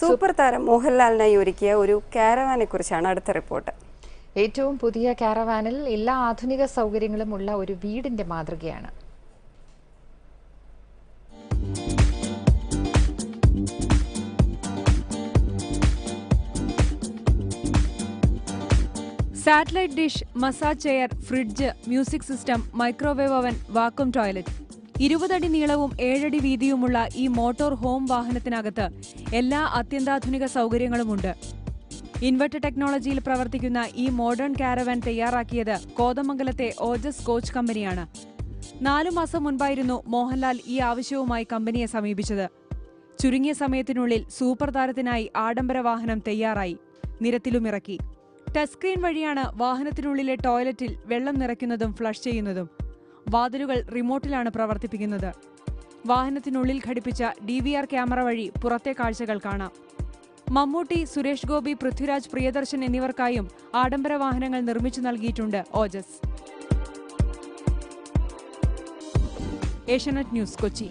Super താരം മോഹൻലാലിനായി ഒരുക്കിയ ഒരു കാരവാനെ കുറിച്ചാണ് അടുത്ത റിപ്പോർട്ട്. ഏറ്റവും പുതിയ കാരവാനിൽ എല്ലാ ആധുനിക സൗകര്യങ്ങളും ഉള്ള ഒരു വീടിന്റെ മാതൃകയാണ്. Satellite dish, massage chair, fridge, music system, microwave oven, vacuum toilet. 20 അടി നീളവും 7 അടി വീതിയുമുള്ള ഈ മോട്ടോർ ഹോം വാഹനത്തിനകത്ത് എല്ലാ അത്യന്താധുനിക സൗകര്യങ്ങളുമുണ്ട്. ഇൻവെർട്ടർ ടെക്നോളജിയിൽ പ്രവർത്തിക്കുന്ന ഈ മോഡേൺ കാരവാൻ തയ്യാറാക്കിയത് കോതമംഗലത്തെ ഓജസ് കോച്ച് കമ്പനിയാണ്. 4 മാസം മുൻപായിരുന്നു മോഹൻലാൽ ഈ ആവശ്യവുമായി കമ്പനിയെ സമീപിച്ചത്. ചുരുങ്ങിയ സമയത്തിനുള്ളിൽ സൂപ്പർ താരത്തിനായി ആഡംബര വാഹനം തയ്യാറായി, നിരത്തിലുമിറക്കി. ടച്ച് സ്ക്രീൻ വഴിയാണ് വാഹനത്തിനുള്ളിലെ ടോയ്ലറ്റിൽ വെള്ളം നിറയ്ക്കുന്നതും ഫ്ലഷ് ചെയ്യുന്നതും. വാതിലുകൾ റിമോട്ടിലാണ് പ്രവർത്തിപ്പിക്കുന്നത്. വാഹനത്തിനുള്ളിൽ ഘടിപ്പിച്ച DVR ക്യാമറ വഴി പുറത്തെ കാഴ്ചകൾ കാണാം. മമ്മൂട്ടി, സുരേഷ് ഗോപി, പൃഥ്വിരാജ്, പ്രിയദർശൻ എന്നിവർക്കായും ആഡംബര വാഹനങ്ങൾ നിർമ്മിച്ചു നൽകിയിട്ടുണ്ട് ഓജസ്. ഏഷ്യാനെറ്റ് ന്യൂസ്, കൊച്ചി.